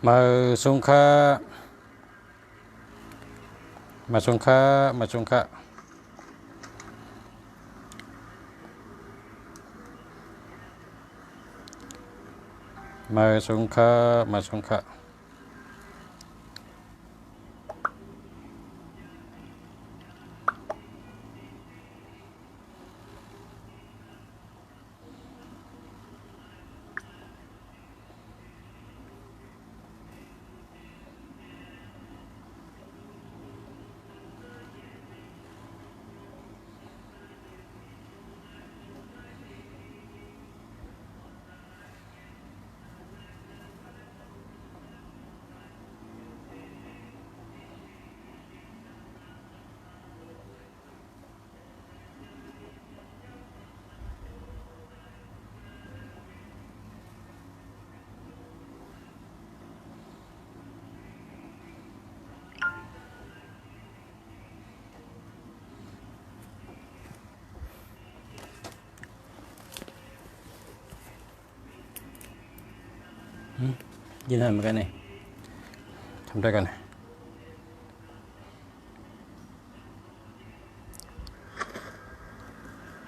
มาสงค้ามาสงค้ามาสงค้ามาสงค้ามาสงค้ายินดีเหมือนกันนี่ทำด้วยกัน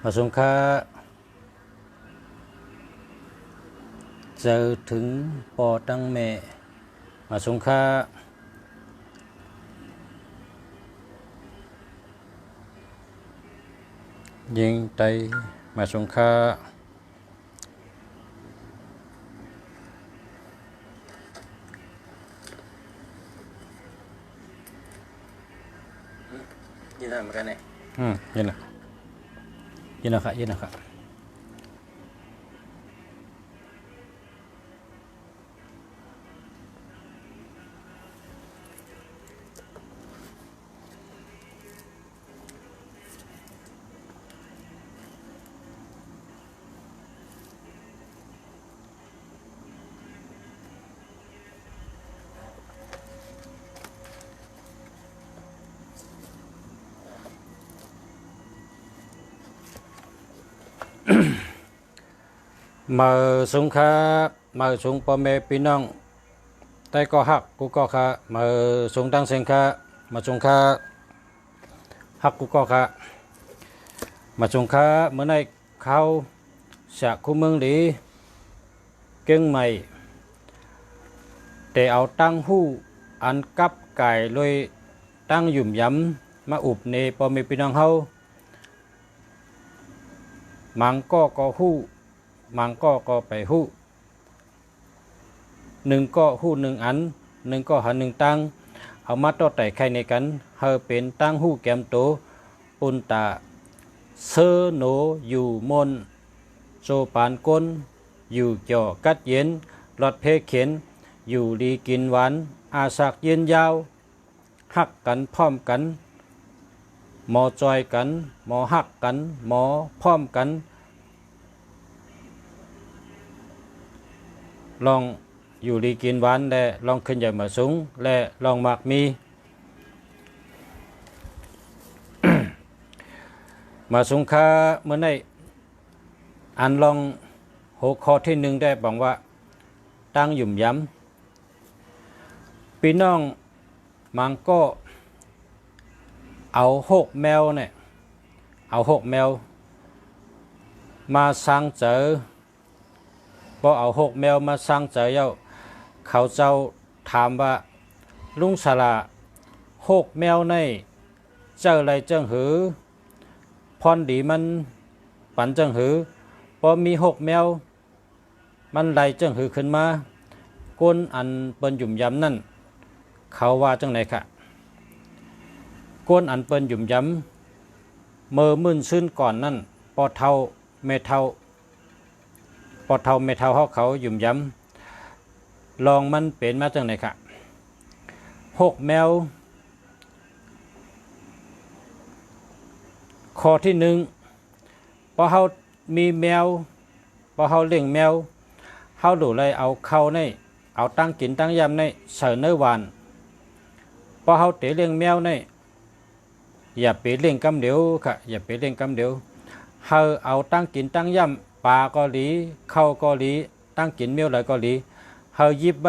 มาสงค้าเจอถึงปอตั้งแม่มาสงค้ายิงไตมาสงค้ายินดีเหมือนกันนี่ยินดียินดีค่ะยินดีค่ะมาสงค้ามาสงพ่อแม่พี่น้องใต้ก็หักกูก็ค่ะมาสงตั้งเสียงค่ะมาสงค้าหักกูก็ค่ะมาสงค้าเมื่อในเขาจากคู่เมืองหลีเก่งใหม่แต่เอาตั้งหู้อันกับไก่เลยตั้งหยุ่มย้ำมาอุบในพ่อแม่พี่น้องเฮามังก็หู้มังก็ไปหู้หนึ่งก็หู้หนึ่งอันหนึ่งก็หันหนึ่งตั้งเอามาต่อแต่ใครในกันเฮาเป็นตั้งหู้แกมโตปุนตาเซโนอยู่มนโซปานก้นอยู่เจาะกัดเย็นหลอดเพเข็นอยู่ดีกินหวานอาสักเย็นยาวหักกันพร้อมกันหมอจอยกันหมอหักกันหมอพร้อมกันลองอยู่ดีกินหวานและลองขึ้นใหญ่มาสูงและลองหมากมี มาสงค้าเมื่อในอันลองหัวข้อที่หนึ่งได้บอกว่าตั้งหยุ่มย้ำพี่น้องมังก็เอา6 แมวเนี่ยเอา6 แมวมาสร้างเจอพอเอา6 แมวมาสร้างเจอเย้าเขาเจ้าถามว่าลุงสละ6 แมวในเจออะไรเจ้งหือพรดีมันปันเจ้งหือพอมี6 แมวมันไหลเจ้งหือขึ้นมาก้นอันเปิ้นหยุ่มย้ำนั่นเขาว่าจังไหนค่ะก้นอันเปิ้นหยุ่มย้ำเมื่อมื่นซื่นก่อนนั่นปอเท่าเมเท่าปอเท่าเมเท่าเขาหยุ่มย้ำลองมันเป็นมาจังไหนค่ะ6 แมวข้อที่หนึ่งพอเฮามีแมวพอเฮาเลี้ยงแมวเฮาดูเลยเอาเข้าในเอาตั้งกินตั้งยำในเสิร์ฟเนื้อหวานพอเฮาเตะเลี้ยงแมวในอย่าไปเลี้ยงกำเดียวค่ะอย่าไปเลี้ยงกำเดียวเฮาเอาตั้งกินตั้งยำปลาก็หลีเข้าก็หลีตั้งกินแมวไหลก็หลีเฮายิบใบ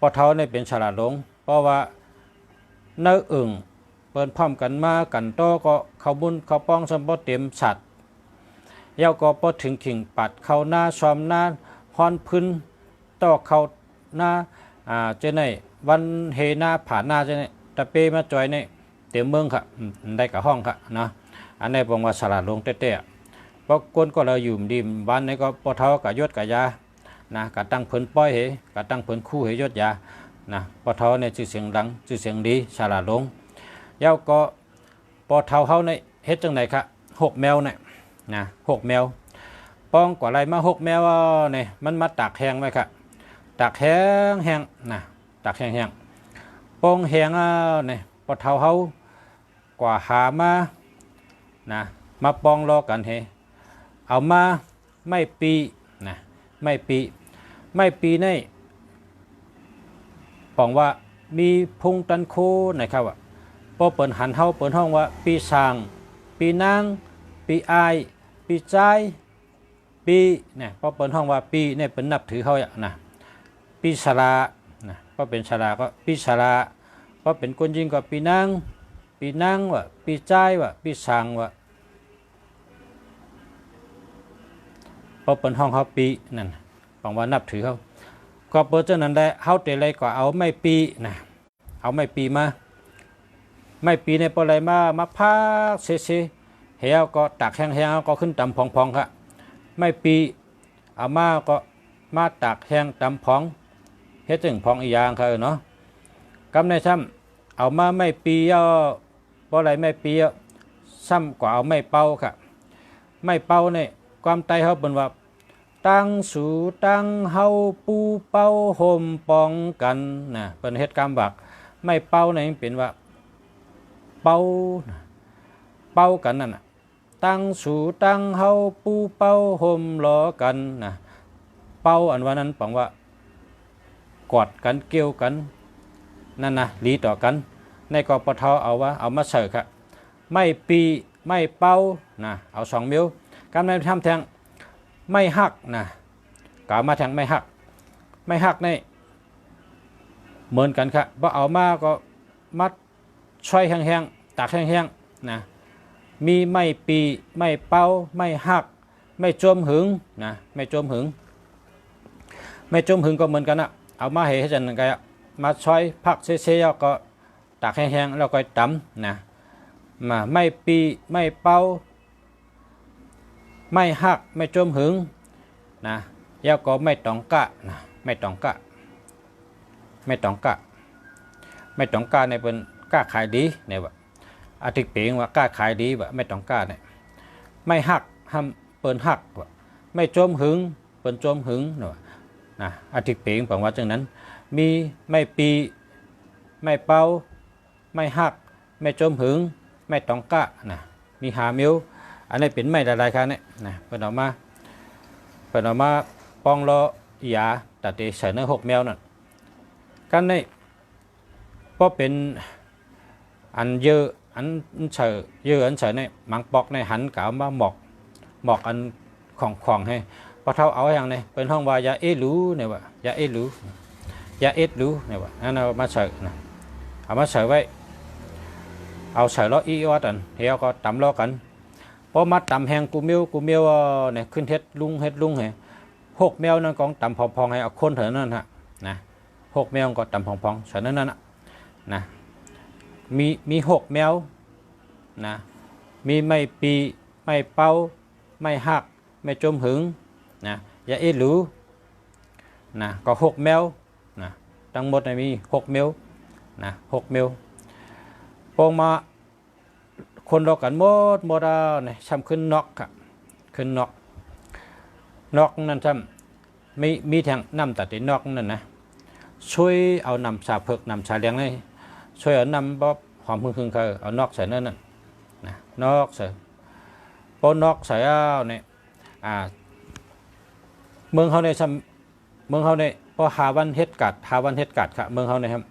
ปอเท้าเนี่ยเป็นฉลาดลงเพราะว่าเนื้ออึ่งเปิ้นพร้อมกันมากันโตก็เขาบุญเขาป้องสมบูรณ์เต็มสัตว์เย้าก็พอถึงขิงปัดเข้าหน้าซ้อมหน้าฮอนพื้นต่อเข้าหน้าเจ้าในวันเฮหน้าผ่านหน้าเจ้าในตะเปมาจอยในเต็มเมืองค่ะได้กับห้องค่ะนะอันนี้บอกว่าฉลาดลงเต้ๆเพราะคนก็เราอยู่ดีวันนี้ก็ปอเท้ากับยศกับยานะกะตั้งเพิ่นป้อยเหกะตั้งเพิ่นคู่เหยศยานะปอเท้าเนี่ยชื่อเสียงดังชื่อเสียงดีฉลาดลงเย้าก็ปอเท้าเฮาในเฮ็ดจังไหนคะ6 แมวเนี่ยนะ6 แมวป้องกว่าไรมา6 แมวเนี่ยมันมาตากแห้งไว้ค่ะตากแห้งแห้งนะตากแห้งแห้งป้องแห้งเนี่ยปอเท้าเฮากว่าหามานะมาป้องรอกันเฮเอามาไม่ปีนะไม่ปีในบอกว่ามีพุงตันโคนะครับว่าพอเปิดหันเฮาเปิดห้องว่าปีสางปีนางปีอายปีใจปีเนี่ยพอเปิดห้องว่าปีเนี่ยเป็นนับถือเขาอ่ะนะปีสระนะพอเป็นสระก็ปีสระพอเป็นคนยิงก็ปีนางว่ะปีใจว่ะปีสางว่ะพอเปิดห้องเขาปีนั่นบอกว่านับถือเขาก็เปิดเจ้านั้นได้เขาแต่ไรก็เอาไม่ปีนะเอาไม่ปีมาไม่ปีในปอไรมาพักเสียเหี่ยวก็ตักแห้งๆก็ขึ้นตำพองๆครับไม่ปีเอามาก็มาตักแห้งตำพองเฮ็ดถึงพองอีกอย่างครับเนาะกำในซ้ำเอามาไม่ปีปอไรไม่ปีซ้ำกว่าเอาไม่เป่าครับไม่เป่าเนี่ยความไตเขาเป็นว่าตั้งสู่ตั้งเฮาปูเป้าห่มป้องกันนะเป็นเหตุการณ์บักไม่เป้าเนี่ยเป็นว่าเป้ากันนั่นนะตั้งสู่ตั้งเฮาปูเป้าห่มล้อกันนะเป้าอันว่านั้นปังว่ากอดกันเกี่ยวกันนั่นนะลีต่อกันในกปทเอาว่าเอามาเสิร์ฟครับไม่ปีไม่เป้านะเอา2 นิ้วการในทำแทงไม่หักนะกล่าวมาแทงไม่หักนี่เหมือนกันครับพอเอามาก็มัดช่วยแห้งๆตากแห้งๆนะมีไม่ปีไม่เป้าไม่หักไม่จมหึงนะไม่จมหึงก็เหมือนกันนะเอามาให้จันกันมาช่วยพักเสียๆก็ตากแห้งๆแล้วก็ตำนะมาไม่ปีไม่เป้าไม่หักไม่จมหึงนะแล้วก็ไม่ต้องกะนะไม่ต้องกะในเป็นกล้าขายดีเนี่ยว่าอาทิตย์เปียงว่ากล้าขายดีว่าไม่ต้องกะเนี่ยไม่หักห้ามเปิ้นหักว่าไม่จมหึงเปิ้นจมหึงนะอาทิตย์เปียงบอกว่าจังนั้นมีไม่ปีไม่เป้าไม่หักไม่จมหึงไม่ต้องกะนะมี5 นิ้วอันนี้เป็นไม่หลายๆครั้งเนี่ยนะเป็นออกมาป้องล้อยาตัดเตะใส่เนื้อ6 แมวนั่นกันนี่เพราะเป็นอันเยอะอันเฉยเยอะอันเฉยในมังปอกในหันกล่าวมาหมอกอันของให้พอเท่าเอาอย่างนี้เป็นห้องว่ายาเอรูเนี่ยว่ายาเอรูเนี่ยว่านั่นเอามาใส่นะเอามาใส่ไว้เอาใส่ล้ออีวัดอันเฮียก็ตำล้อกันพอมาตำแหงกูเมียวเนี่ยขึ้นเฮ็ดลุงให้6 แมวนั่นกองตำพองๆให้เอาคนเถอะนั่นฮะนะ6 แมวก็ตำพองๆฉะนั้นนั่นนะมี6 แมวนะมีไม่ปีไม่เป้าไม่หักไม่จมหึงนะอย่าเอหรูนะก็6 แมวนะทั้งหมดมี6 แมวนะ6 แมวปองมาคนรอกันหมดเนี่ยช้ำขึ้นน็อกครับขึ้นน็อกนั่นช้ำมีแทงน้ำตัดที่น็อกนั่นนะช่วยเอานำชาเผือกนำชาเลี้ยงให้ช่วยเอานำบ๊อบหอมพึ่งเขาเอาน็อกใส่นั่นนะน็อกใส่พอน็อกใส่เนี่ยเมืองเขาในพอหาวันเฮ็ดกัดครับเมืองเขาเนี่ยครับ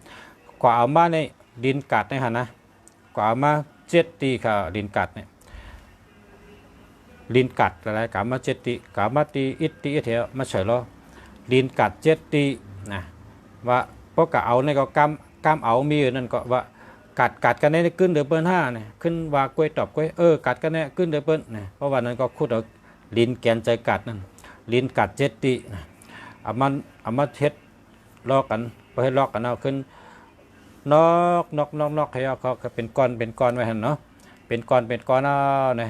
กว่าเอามาในดินกัดเนี่ยฮะนะกว่าเอามา7 ตีค่ะดินกัดเนี่ยดินกัดอะไรกามา7 ตีกามาตีอิตีเถอะมาเฉยล้อดินกัด7 ตีนะว่า เพราะกะเอาในก็กำเอามีอยู่นั่นก็ว่ากัดกันในขึ้นเดือเปิ้นห้าเนี่ยขึ้นว่ากล้วยตอบกล้วยกัดกันเนี่ยขึ้นเดือเปิ้นเนี่ยเพราะว่านั้นก็คุดเอาลิ้นแกนใจกัดนั่นลิ้นกัดเจ็ดติเอามาเฮ็ดลอกกันพอให้ลอกกันเอาขึ้นนอกให้เอาเขาเป็นก้อนไว้หั่นเนาะเป็นก้อนเอาเนี่ย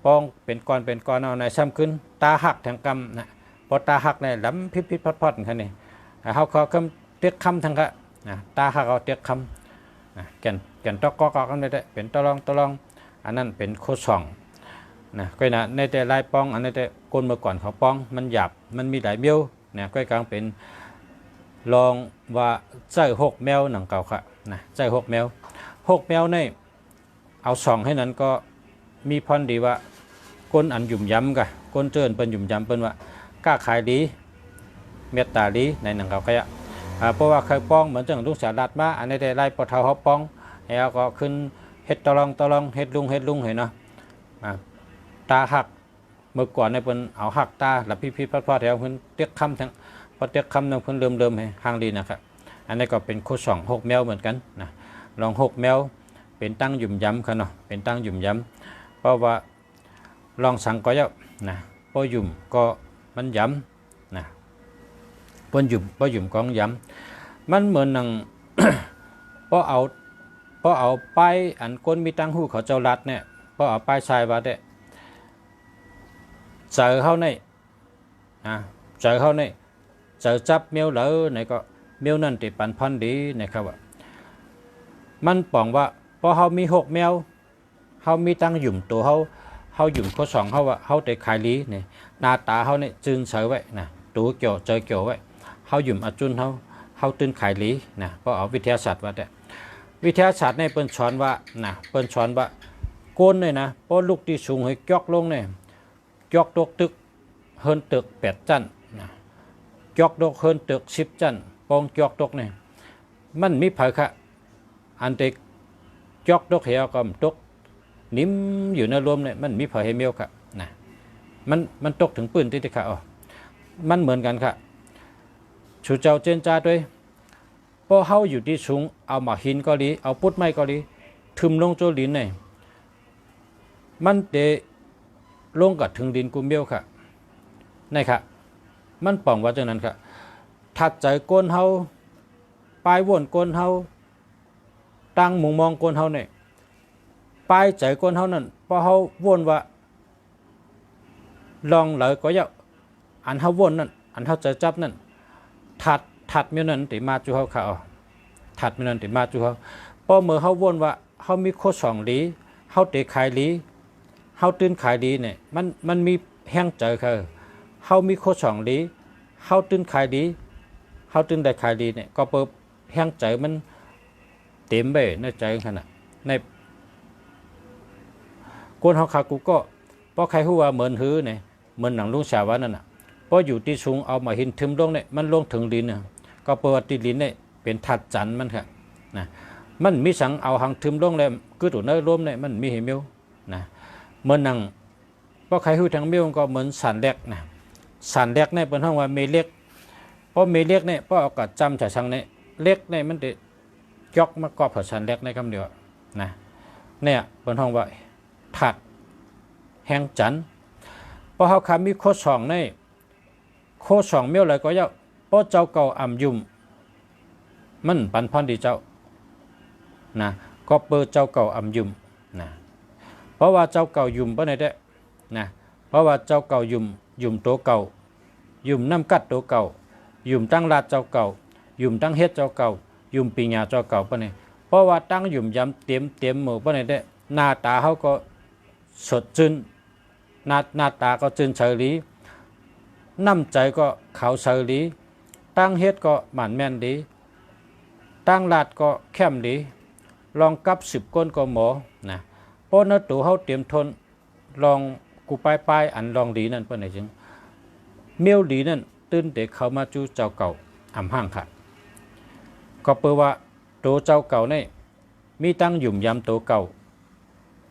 ป้องเป็นก้อนเอาในซ้ำขึ้นตาหักทางกำนะพอตาหักเนี่ยล้ำพิษพอดๆคันนี่เขาคำเตียกคำทางกะนะตาหักเอาเตียกคำแก่นตอกกอกกันได้เป็นตะลองอันนั้นเป็นโคช่องนะก็นะในแต่ลายป้องอันนี้แต่ก้นเมื่อก่อนเขาป้องมันหยาบมันมีหลายเบี้ยวนะก็กลางเป็นลองว่าใจ6 แมวหนังเก่าค่ะนะใจ6 แมวในเอาส่องให้นั้นก็มีพรดีว่าก้นอันหยุ่มย้ำกะก้นเจินเป็นหยุ่มย้ำเป็นว่ากล้าขายดีเมตตาดีในหนังเก่าขยะเพราะว่าเคยป้องเหมือนจังลุงสารัดมาอันนี้ได้ไล่ปะเทาเขาป้องแล้วก็ขึ้นเฮ็ดตะลองเฮ็ดลุงเห็นเนาะตาหักเมื่อก่อนในเพิ่นเอาหักตาแล้วพี่พอดแถวเพิ่นเตียกคำทั้งพอเตียกคำนึงเพิ่นเริ่มให้ห่างดีนะครับอันนี้ก็เป็นโคช่อง6 แมวเหมือนกันนะลอง6 แมวเป็นตั้งหยุ่มย้ำค่ะเนาะเป็นตั้งหยุ่มย้ำเพราะว่าลองสั่งก็เยอะนะพอหยุ่มก็มันย้ำนะพอหยุ่มก็ย้ำมันเหมือนหนัง พอเอาป้ายอันก้นมีตั้งหูเขาเจ้ารัดเนี่ยพอเอาป้ายชายวัดเนี่ยเจอเข้าในเจอจับเมียวเหลอไหนก็เมียวนั่นติปันพันดีนะครับว่ามันปองว่าพอเขามี6 แมวเขามีตั้งหยุ่มตัวเขาหยุ่มข้อสองเขาว่าเขาได้ขายลีเนี่ยหน้าตาเขาเนี่ยจืนเฉยไว้นะตัวเกี่ยวเจอเกี่ยวไว้เขาหยุ่มอจุนเขาตื่นขายลีนะเพราะเอาวิทยาศาสตร์ว่าแต่วิทยาศาสตร์เนี่ยเปิ้นสอนว่านะเปิ้นสอนว่าโกนเนี่ยนะพอลูกที่สูงให้จอกลงเนี่ยจอกตกตึกเฮินตึก8 จั่นนะจอกตกเฮินตึก10 จั่นปองจอกตกเนี่ยมันมีเผยค่ะอันเด็กจอกตกเหี่ยวก็ตกนิ่มอยู่ในรวมเนี่ยมันมีเผยให้เมียวค่ะนะมันตกถึงปืนที่ค่ะมันเหมือนกันค่ะชูเจ้าเจนจ้าด้วยพอเฮาอยู่ที่สูงเอามาหินก็ดีเอาปุดไม้ก็ดีทึมลงโจลินเนี่ยมันเตะลงกับถึงดินกุมเบี้ยวค่ะนี่ค่ะมันป่องว่าจังนั้นค่ะถัดใจก้นเฮาปลายวนก้นเฮาตั้งมุงมองก้นเฮาเนี่ยปลายใจก้นเฮานั่นพอเฮาวนว่าลองเลยก็อย่าอันเฮาวนนั่นอันเฮาใจจับนั่นถัดเมื่อนั้นติมาจูเฮาค่ะถัดเมื่อนั้นติมาจูเฮาพอเมื่อเฮาวนว่าเฮามีโค2 หลีเฮาเตะขายหลีเฮาตื่นขายดีเนี่ยมันมีแห้งใจค่ะเฮามีโค2 หลีเฮาตื่นขายดีเฮาตื่นได้ขายดีเนี่ยก็เปิดแห้งใจมันเต็มไปในใจขนาดในคนเฮาขากูก็เพราะใครฮู้ว่าเหมือนหื้อเนี่ยเหมือนหนังลุงสาวนั่นน่ะเพราะอยู่ที่สูงเอามาหินทึมลงเนี่ยมันลงถึงดินเนี่ยก็เปิดที่ดินเนี่ยเป็นถัดจันมันค่ะนะมันมีสังเอาหางทึมลงเลยคือตัวเนื้อร่มเนี่ยมันมีเหมียวนะเหมือนหนังเพราะใครหูทางเมียวก็เหมือนสันเล็กนะสันเล็กเนี่ยเป็นห้องว่าเมเล็กเพราะเมเล็กเนี่ยเพราะเอากระจำจากสังเนี่ยเล็กเนี่ยมันจะยกมากอบกับสันเล็กในคำเดียวนะเนี่ยเป็นห้องว่าถัดแห่งจันเพราะเขาคำมีโค2ในโค2 เมียวเลยก็เยอะเพราะเจ้าเก่าอ่ำยุ่มมันปันพรดีเจ้านะก็เปิดเจ้าเก่าอ่ำยุ่มนะเพราะว่าเจ้าเก่ายุ่มเพราะไหนได้นะเพราะว่าเจ้าเก่ายุ่มตัวเก่ายุ่มน้ำกัดตัวเก่ายุ่มตั้งลาดเจ้าเก่ายุ่มตั้งเฮ็ดเจ้าเก่ายุ่มปีญาเจ้าเก่าเพราะไหนเพราะว่าตั้งยุ่มย้ำเต็มหมู่เพราะไหนได้หน้าตาเขาก็สดชื่นหน้าตาก็จืนเฉลีน้ำใจก็เขาเฉลีตั้งเฮ็ดก็หมันแม่นดีตั้งลาดก็แค้มดีลองกับ10 ก้นก็หมอนะเพราะนั้นตัวเขาเตรียมทนลองกูปลายอันลองดีนั่นเพื่อนไหนจึงเมียวดีนั่นตื่นเด็กเขามาจูเจ้าเก่าอ่ำห้างค่ะก็เปิดว่าตัวเจ้าเก่าเนี่ยมีตั้งหยุ่มย้ำตัวเก่า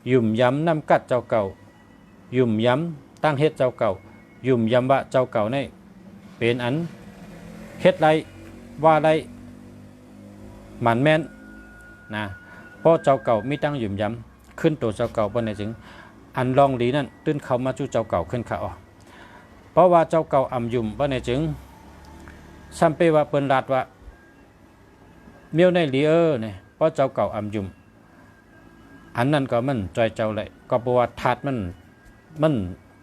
หยุ่มย้ำน้ำกัดเจ้าเก่าหยุ่มย้ำตั้งเฮ็ดเจ้าเก่าหยุ่มย้ำว่าเจ้าเก่าเนี่ยเป็นอันเฮ็ดไรว่าไร มันแม่นนะเพราะเจ้าเก่ามีตั้งหยุ่มย้ำขึ้นตัวเจ้าเก่าบนในจึงอันลองดีนั่นตื้นเข้ามาจู่เจ้าเก่าขึ้นขาออกเพราะว่าเจ้าเก่าอ่ำยุ่มบนในจึงซ้ำไปว่าเปิ้นรัดว่าเมียวในลีเนี่ยเพราะเจ้าเก่าอ่ำยุ่มอันนั้นก็มันจอยเจ้าเลยก็เพราะว่าทัดมัน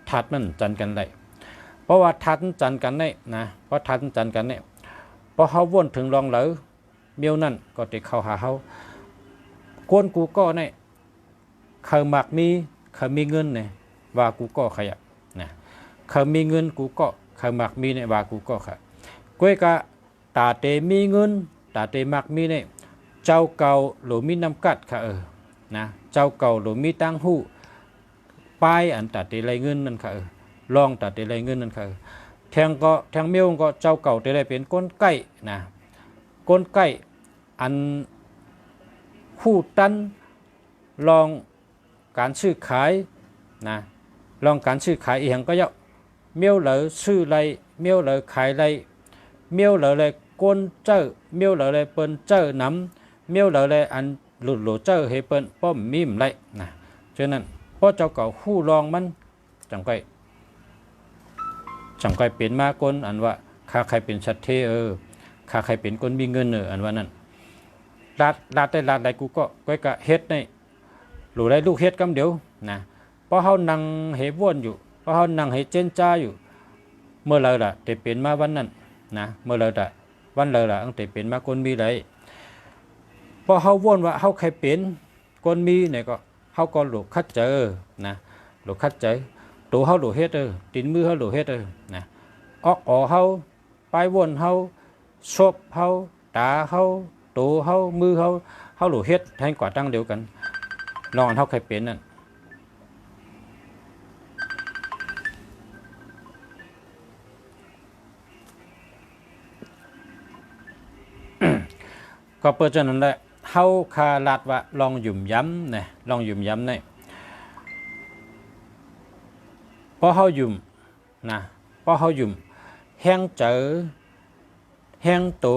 ทัดมันจันกันเลยเพราะว่าทัดจันกันเนี่ยนะเพราะทัดจันกันเนี่ยพอเขาวนถึงรองเหลอเมียวนั่นก็ติเข้าหาเขากวนกูก็เนี่ยเขามักมีเขามีเงินเนี่ยว่ากูก็ขยับนะเขามีเงินกูก็เขามักมีเนี่ยว่ากูก็ค่ะก้วยกะตาเตมีเงินตาเตมักมีเนี่ยเจ้าเก่าหรือมีน้ำกัดค่ะนะเจ้าเก่าหรือมีตั้งหู้ป้ายอันตาเตไรเงินนั่นค่ะลองตาเตไรเงินนั่นค่ะแทงเมียวก็เจ้าเก่าเตไรเป็นก้นไก่นะก้นไก่อันคู่ตันลองการซื้อขายนะลองการซื้อขายอีกก็เยอะเมียวเหลือซื้อไรเมียวเหลือขายไรเมียวเหลือไรก้นเจ้าเมียวเหลือไรเปิ้นเจ้าน้ำเมียวเหลือไรอันหลุดเจ้าให้เปิ้นป้อมมิมไรนะฉะนั้นเพราะเจ้าเก่าคู่ลองมันจังไกเป็นมาก้นอันว่าข้าใครเป็นชัดเทข้าใครเป็นก้นมีเงินอันว่านั้นลาดได้ลาดใดกูก็ก้อยกะเฮ็ดในหรือได้ลูกเฮ็ดกำเดียวนะเพราะเขานั่งเหวนอยู่เพราะเขานั่งเหเจนจ้าอยู่เมื่อไรล่ะแต่เป็นมาวันนั้นนะเมื่อไรล่ะวันไรล่ะตั้งแต่เป็นมาคนมีไรเพราะเขาวนว่าเขาใครเป็นคนมีเนี่ยก็เขาก็หลุดคัดเจอนะหลุดคัดเจอตัวเขาหลุดเฮ็ดตีนมือเขาหลุดเฮ็ดนะออกเขาไปวนเขาชบเขาตาเขาตัวเขามือเขาหลุดเฮ็ดแทนกว่าตั้งเดียวกันลองเขาใครเป็นนั่นก็เปิดจนนั้นแหละเขาคาลาดว่าลองหยุ่มย้ำเนี่ยลองหยุ่มย้ำเนี่ยพอเขาหยุ่มนะพอเขาหยุ่มแห้งเจอแห้งโต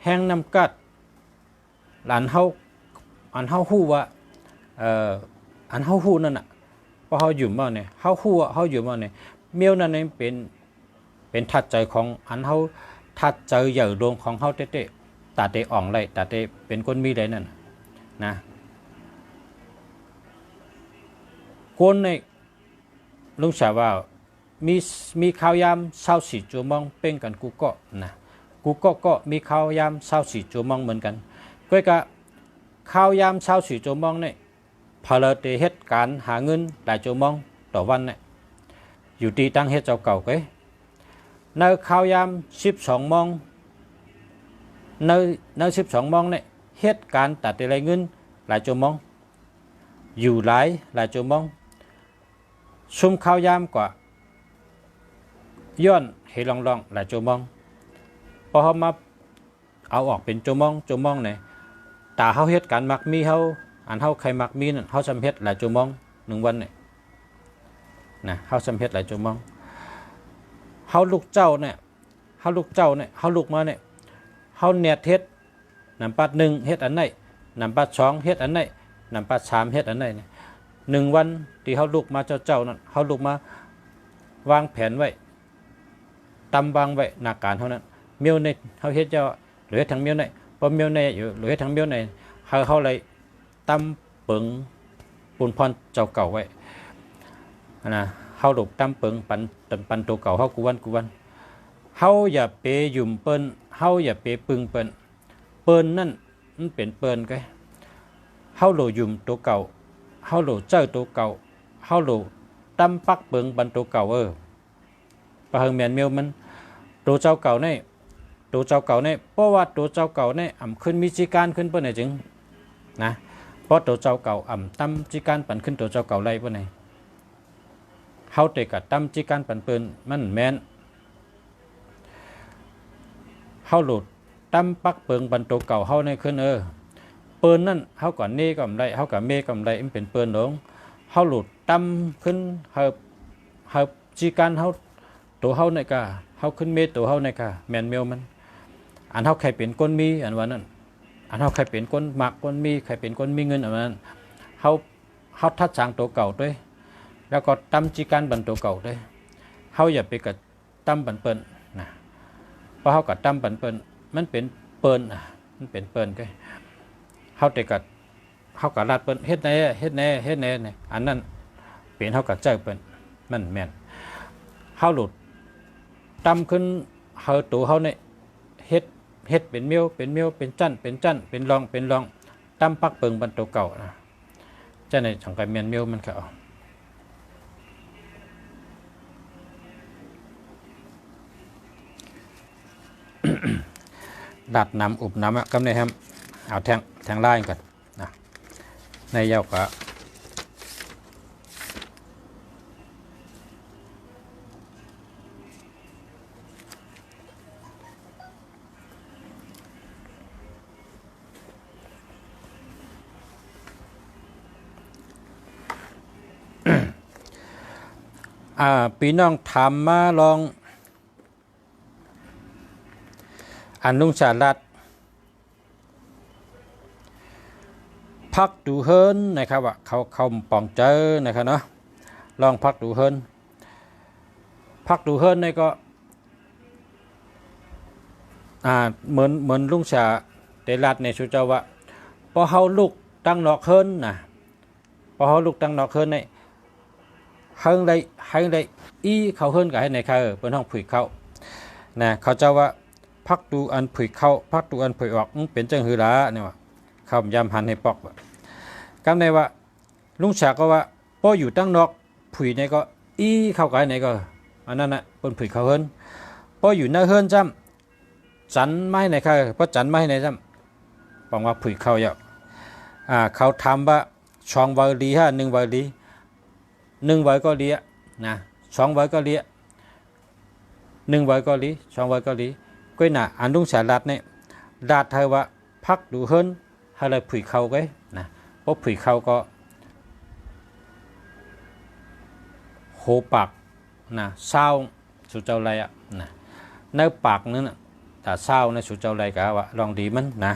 แห้งน้ำกัดอันเขาหู้ว่าอันเขาหู้นั่นน่ะพอเขาหยุ่มมาเนี่ยเขาหู้ว่าเขาหยุ่มมาเนี่ยเมียวนั่นเองเป็นทัดใจของอันเขาทัดใจใหญ่ดวงของเขาเต้ตาเตอ่องไรตาเตเป็นคนมีไรนั่นนะคนในลุงสาวว่ามีข้าวยามเศร้าสีจูมองเป็นกันกูก็นะกูก็มีข้าวยามเศร้าสีจูมองเหมือนกันก็กะข้าวยามเศร้าสีจูมองเนี่ยพอเราเตเหตุการหาเงินหลายจูมองต่อวันเนี่ยอยู่ตีตั้งเฮ็ดเจ้าเก่าในข้าวยาม12 โมงใน12 โมงเนี่ยเหตุการณ์ตัดอะไรเงินหลายชั่วโมงอยู่หลายชั่วโมงซุ่มข้าวยามกว่าย้อนให้ลองหลายชั่วโมงพอเขามาเอาออกเป็นชั่วโมงเนี่ยตาเขาเหตุการณ์มักมีเขาอันเขาใครมักมีนั่นเขาสำเพ็จหลายชั่วโมง1 วันเนี่ยนะเขาสำเพ็จหลายชั่วโมงเขาลูกเจ้าเนี่ยเขาลูกมาเนี่ยเขาเนียดเฮ็ดนำปัด1เฮ็ดอันไหนนำปัด2เฮ็ดอันไหนนำปัด3เฮ็ดอันไหนเนี่ย1 วันที่เขาลูกมาเจ้านั่นเขาลูกมาวางแผนไว้ตำวางไว้หน้าการเท่านั้นเมียวในเขาเฮ็ดเจ้าหรือทั้งเมียวในพอเมียวในอยู่หรือทั้งเมียวในเขาเลยตำเปิงปูนพรเจ้าเก่าไว้นะเขาลูกตำเปิงปันตัวเก่าเขากูวันเขาอย่าไปยุ่มเปิ้นเขาอย่าไปปึงเปิ้นนั่นมันเป็นเปิ้นไงเขาโหลยุ่มตัวเก่าเขาโหลเจ้าตัวเก่าเขาโหลตำปักเปิงบันตัวเก่าปะเฮงแมนเมียวมันตัวเจ้าเก่าเนี่ยเพราะว่าตัวเจ้าเก่าเนี่ยอ่ำขึ้นมีจีการขึ้นเปิ้นไหนจึงนะเพราะตัวเจ้าเก่าอ่ำตำจีการปั่นขึ้นตัวเจ้าเก่าไรเปิ้นไหนเขาเตะกับตำจีการปั่นเปิ้นมันแมนเขาหลุดตั้มปักเปิงบรรทุกเก่าเขาในขึ้นเปินนั่นเขาก่อนนี่กำไรเขากับเมกำไรมันเป็นเปินหลงเขาหลุดตั้มขึ้นเขาจีการเขาตัวเขาในกาเขาขึ้นเมตัวเขาในกาแมนเมลมันอันเขาใครเป็นก้นมีอันวันนั้น อันเฮาใครเป็นคนมักคนมีใครเป็นคนมีเงินอันนั้นเฮาทัดสร้างตัวเก่าด้วยแล้วก็ตำจีการบันตัวเก่าด้วยเฮาอย่าไปกับตำบันเปิ้นนะเพราะเฮากับตำบันเปิ้นมันเป็นเปิ้นมันเป็นเปิ้นก็เฮาแต่กับเฮากับลาดเปิ้นเฮ็ดแน่อันนั้นเป็นเฮากับเจ้าเปิ้นมันแม่นเฮาหลุดตำขึ้นเฮาตัวเฮาเนี่ยเฮ็ดเป็นเมียวเป็นจั่นเป็นรองตำปักเปิงบันตัวเก่านะจะในสังกัดเมียนเมียวมันเขาดัดน้ำอุบน้ำกำเนิดครับเอาแทงไล่กันนะในยาวกะพี่น้องทำมาลองอันลุงสารัดพักดูเฮิรนนะครับว่าเขาปองเจอนะครับเนาะลองพักดูเฮิรนนี่ก็เหมือนลุงสาเดรัดในสุเจ้าว่าพอเฮาลูกตั้งนอกเฮิรนนะพอเฮาลูกตั้งนอกเฮิรนนี่ให้ได้อีเขาเฮิรนกับให้ในเขาเป็นห้องผุยเข้านะเขาเจ้าว่าพักดูอันผุยเข้าพักดูอันผุยออกเป็นจังหือละเนี่ยว่าคำยำหันให้ปอกกำในว่าลุงฉากก็ว่าพออยู่ตั้งนอกผุยในก็อีเข้ากับในก็อันนั้นน่ะเป็นผุยเขาเฮิรนพออยู่หน้าเฮิรนจ้ำจันไม่ในเขาเพราะจันไม่ในจ้ำบอกว่าผุยเข้าเยอะเขาทำว่าช่องวาลี1 วาลี1 วาก็เลี้ยนะ2 วาก็เลี้ย1 วาก็ลี2 วาก็ลีก็น่ะอันลุงสารัดเนี่ยรัดเธอว่าพักดูเฮิรนให้เลยผุยเข้าไว้นะเพราะผุยเข้าก็โหปากนะเศร้าสุเจ้าไรอ่ะนะในปากนั้นน่ะแต่เศร้าในสุเจ้าไรก็ว่าลองดีมันนะ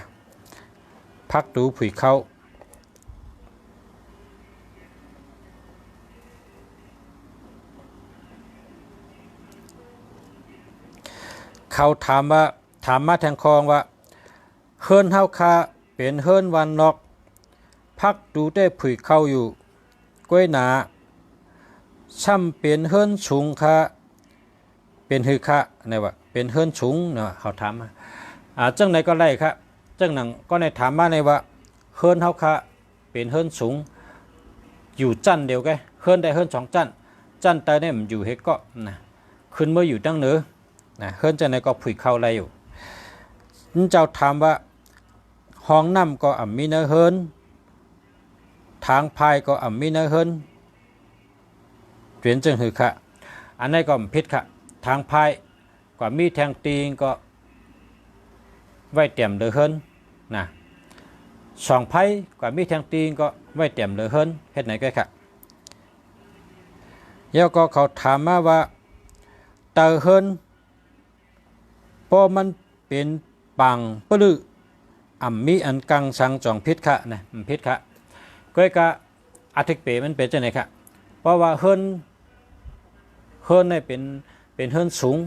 พักดูผุยเข้าเขาถามมาทางคลองว่าเฮิรนเฮาคาเป็นเฮิรนวันนอกพักดูได้ผุยเข้าอยู่ก้วยหนาช่ำเป็นเฮิรนสูงคาเป็นหือคาเนี่ยว่าเป็นเฮิรนสูงเนาะเขาถามมาจังไหนก็ไล่ครับจังหนังก็ในถามมาในว่าเฮิรนเฮาคาเป็นเฮิรนสูงอยู่จั่นเดียวกันเฮิรนได้เฮิรน2 จั่นแต่เนี่ยมันอยู่เฮกก็นะขึ้นเมื่ออยู่ตั้งเหนือนะเฮิรนจะในก็ผุยเข้าอะไรอยู่เจ้าถามว่าห้องน้ำก็มีเนื้อเฮิรนทางพายก็มีเนื้อเฮิรนเปลี่ยนจังหือค่ะอันนี้ก็ผิดค่ะทางพายก็มีแทงตีงก็ไว้เตรียมเดือเฮิรนนะ2 ไพ่ก็มีแทงตีงก็ไว้เตรียมเดือเฮิรนเฮ็ดไหนก็ค่ะแล้วก็เขาถามมาว่าเตอเฮิรนพอมันเป็นปังปลื้อมีอันกังสังจองพิษค่ะนะมันพิษค่ะก็กะอาทิตย์เปมันเป็นจังไหนค่ะเพราะว่าเฮิรนเนี่ยเป็นเฮิรนสูง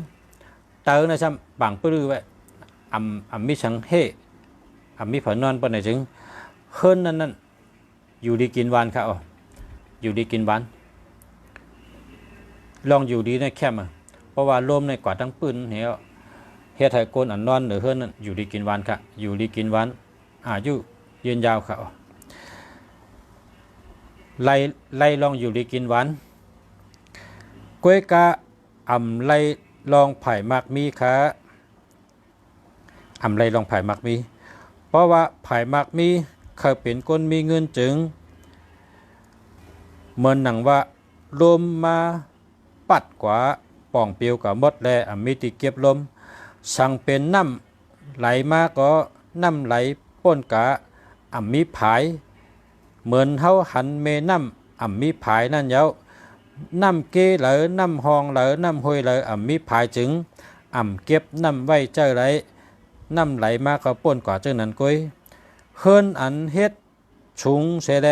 เตอนะซ้ำปังปลื้อไว้มีสังเฮมีผันนอนปนไหนจึงเฮิรนนั่นอยู่ดีกินหวานค่ะอยู่ดีกินหวานลองอยู่ดีในแคมเพราะว่าลมในกว่าทั้งปืนเหี้ยเฮ็ดให้คนอันนอนหรือเฮิรนนั่นอยู่ดีกินหวานค่ะอยู่ดีกินหวานอายุยืนยาวค่ะไล่ลองอยู่ดีกินหวานกล้วยกะไล่ลองไผ่มากมีค่ะไล่ลองไผ่มากมีเพราะว่าไผ่มากมีเคยเป็นคนมีเงินจึงเหมือนหนังว่าลมมาปัดกว่าป่องเปียวกับมดแลมีติเก็บลมสั่งเป็นน้ำไหลมาก็น้ำไหลป้นกะมีผายเหมือนเฮาหันเมน้ำมีผายนั่นเย้าน้ำเกเหลอน้ำหองเหลอน้ำห้วยเหลอมีผายจึงเก็บน้ำไว้เจ้าไหลน้ำไหลมาก็ป้นกว่าเจ้านั้นก้อย เฮิรนอันเฮ็ดชุงเสแด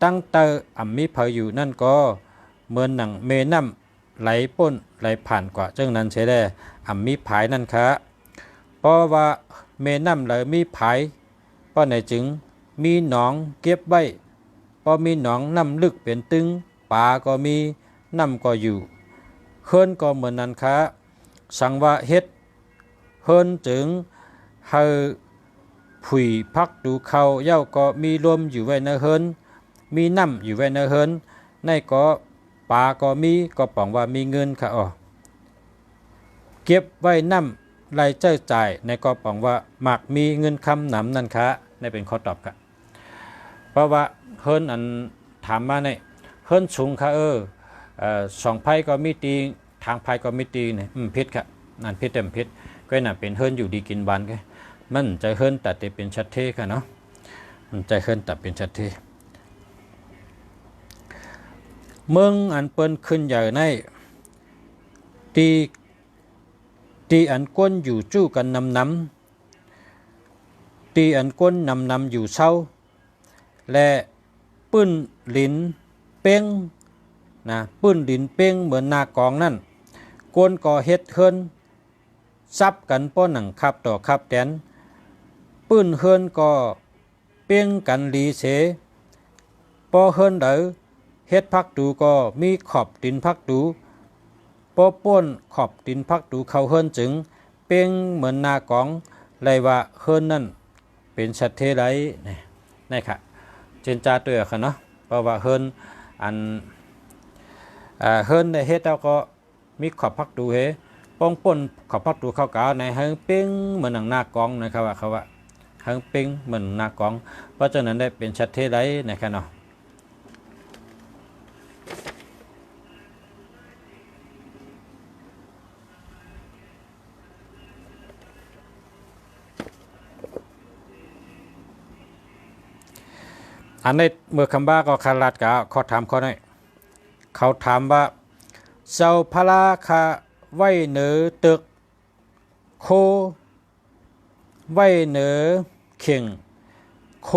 ตั้งเตอมีเผยอยู่นั่นก็เหมือนหนังเมน้ำไหลป่นไหลผ่านกว่าจังนั้นเสแดมีผายนั่นคะเพราะว่าเมน้ำไหลมีผายเพราะไหนจึงมีหนองเก็บไว้พอมีหนองน้ำลึกเป็นตึงป่าก็มีน้ำก็อยู่เฮิรนก็เหมือนนั้นคะสังว่าเฮ็ดเฮิรนจึงเฮาผุยพักดูเขาเย้าก็มีลมอยู่ไว้ในเฮิรนมีน้ำอยู่ไว้ในเฮิรนในก็ป่าก็มีก็ปองว่ามีเงินค่ะอ๋อเก็บไว้น้ำรายจ่ายในก็ปองว่าหมักมีเงินคำหนำนั่นคะในเป็นข้อตอบค่ะเพราะว่าเฮิรนอันถามมาในเฮิรนสูงค่ะสองไพ่ก็มีตีทางไพ่ก็มีตีเนี่ยพิษค่ะนั่นพิษเต็มพิษก็น่ะเป็นเฮิรนอยู่ดีกินบานก็มันใจเฮิรนแต่เป็นชัดเทค่ะเนาะมันใจเฮิรนแต่เป็นชัดเทเมืองอันเปิ้นขึ้นใหญ่ในตีอันก้นอยู่จู้กันนำตีอันก้นนำอยู่เศร้าและปื้นลิ้นเป้งนะปื้นลิ้นเป้งเหมือนนากองนั่นก้นก่อเฮ็ดเฮิรนซับกันป้อหนังขับต่อขับแตนปื้นเฮิรนก็เป้งกันลีเสป้อเฮิรนเดอเฮ็ดพักดูก็มีขอบดินพักดูป้อป้นขอบดินพักดูเข้าเฮิรนจึงเป้งเหมือนนากองเลยว่าเฮิรนนั่นเป็นสัตว์เทไรนี่ค่ะเจนจาตัวค่ะเนาะเพราะว่าเฮิรนอันเฮิรนในเฮ็ดแล้วก็มีขอบพักดูเฮป้องป่นขอบพักดูเข้ากาวในเฮิรนเป้งเหมือนหน้ากองนะครับว่าเขาว่าเฮิรนเป้งเหมือนหน้ากองเพราะฉะนั้นได้เป็นสัตว์เทไรนะครับเนาะอันในเมื่อคำบ้าก็คาราดกะขอถามเขาหน่อยเขาถามว่าเจ้าพระคาไว้เหนือตึกโคไว้เหนือเข่งโค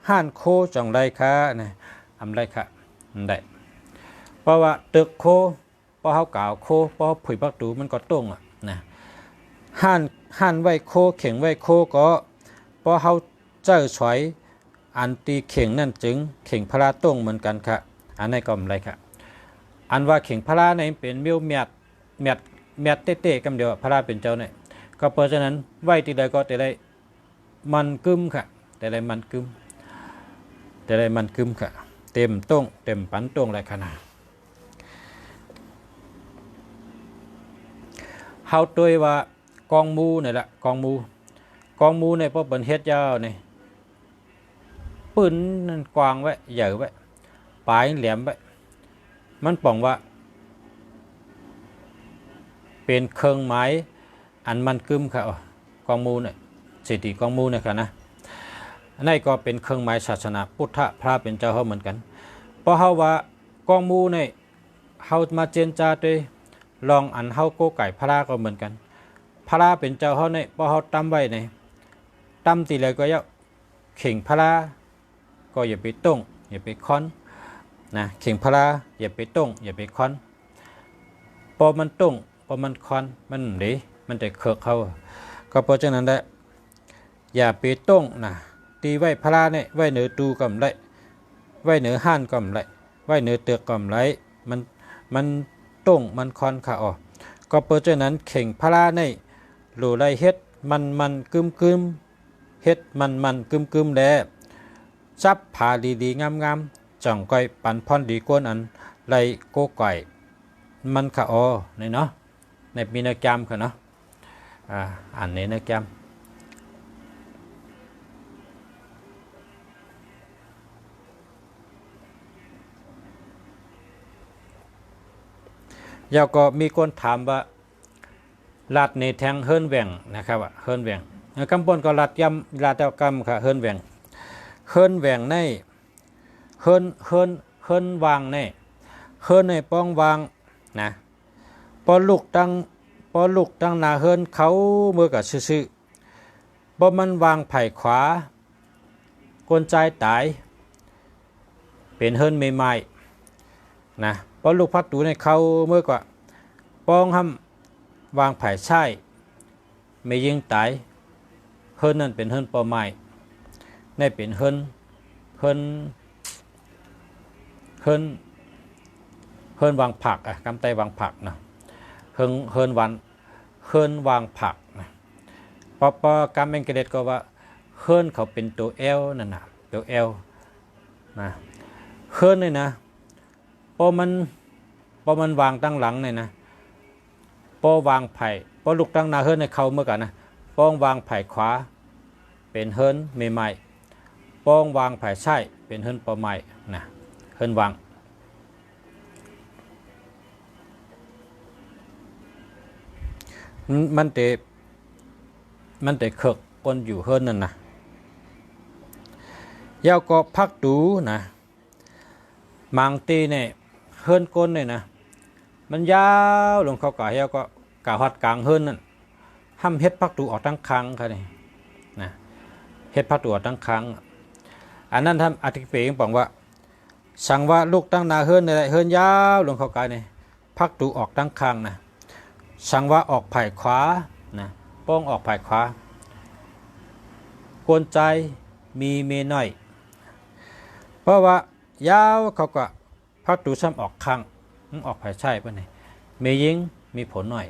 ห้านโคจังไรคะนะอำไรคะได้เพราะว่าตึกโคเพราะเขากล่าวโคเพราะผุยปักตูมันก็ตรงอ่ะนะห้านไว้โคเข่งไว้โคก็เพราะเขาเจ้าฉอยอันตีเข่งนั่นจึงเข่งพระต้งเหมือนกันค่ะอันนี้ก็อะไรค่ะอันว่าเข่งพระในเป็นเมียวเมียดเต้ๆกันเดียวพระเป็นเจ้าเนี่ยก็เพราะฉะนั้นไหวตีใดก็แต่ได้มันกึมค่ะแต่ได้มันกึมค่ะเต็มต้งเต็มปันต้งอะไรขนาดเฮาตัวว่ากองมูเนี่ยแหละกองมูเนี่ยพวกเป็นเฮ็ดยาวเนี่ยปืนนั่นกวางไว้ใหญ่ไว้ปลายแหลมไว้มันป่องว่าเป็นเครื่องไม้อันมันกึมค่ะกองมูเนี่ยสิทธิกองมูเนี่ยค่ะนะนั่นก็เป็นเครื่องไม้ศาสนาพุทธพระเป็นเจ้าเขาเหมือนกันเพราะเขาว่ากองมูเนี่ยเขามาเจนจาด้วยลองอันเขาโกไก่พระก็เหมือนกันพระเป็นเจ้าเขาเนี่ยเพราะเขาตั้มไว้เนี่ยตั้มตีเลยก็เยอะเข่งพระก็อย่าไปต้งอย่าไปค้อนนะเข่งพระอย่าไปต้งอย่าไปค้อนพอมันต้งพอมันค้อนมันเดี๋ยวมันจะเคอะเขาก็เพราะฉะนั้นแหละอย่าไปต้งนะตีไว้พระเนี่ยไว้เหนือตูก่ำไรไว้เหนือห้านก่ำไรไว้เหนือเตือกก่ำไรมันต้งมันค้อนค่ะก็เพราะฉะนั้นเข่งพระเนี่ยหลูไรเฮ็ดมันกึมเฮ็ดมันกึมแล้วซับผ่าดีๆงามๆจ่องก้อยปันพรดีก้นอันไรโกก่อยมันค่ะในเนาะในมีนักจำค่ะเนาะอันนี้นักจำยาวก็มีคนถามว่าลัดในแทงเฮิรนแหว่งนะครับว่าเฮิรนแหว่งกำปนก็ลัดยำลัดเจ้ากำค่ะเฮิรนแหว่งในเฮิรนวางในเฮิรนในป้องวางนะพอลูกตั้งนาเฮิรนเขาเมื่อกับซื่อๆบ่มันวางไผ่ขวา กวนใจตายเป็นเฮิรนใหม่ๆนะเพราะลูกพักตูในเขาเมื่อกว่าป้องห้ำวางไผ่ใช่ไม่ยิงตายเฮิรนนั่นเป็นเฮิรนปอไม้ในเป็นเฮิรนเฮิรนวางผักกำไตวางผักนะเฮิรนวางผักนะปอกำเป็นกระเด็ดก็ว่าเฮิรนเขาเป็นตัวเอลนั่นนะตัวเอลนะเฮิรนเลยนะพอมันวางตั้งหลังเนี่ยนะพอวางไผ่พอลูกตั้งนาเฮิรนในเขาเมื่อกันนะป้องวางไผ่ขวาเป็นเฮิรนใหม่ๆป้องวางไผ่ใช่เป็นเฮิรนปอไม้นะเฮิรนวางมันเตะเขกคนอยู่เฮิรนนั่นนะยาวก็พักดูนะมังตีเนี่ยเฮิรนก้นเนี่ยนะมันยาวลงเขาก่าเฮียก็กะฮอดกลางเฮิรนนั่นห้ำเฮ็ดพักดูออกตั้งครั้งค่ะนี่นะเฮ็ดพักดูออกตั้งครั้งอันนั้นทำอธิเปงบอกว่าสั่งว่าลูกตั้งนาเฮิรนเนี่ยเฮิรนยาวลงเขาก่าเนี่ยพักดูออกตั้งครั้งนะสั่งว่าออกไผ่ขวานะป้องออกไผ่ขวากวนใจมีเมน้อยเพราะว่ายาวเขาก็พักดูซ้ำออกข้างออกไผ่ใช่ป่ะเนี่ยเมยิงมีผลหน่อย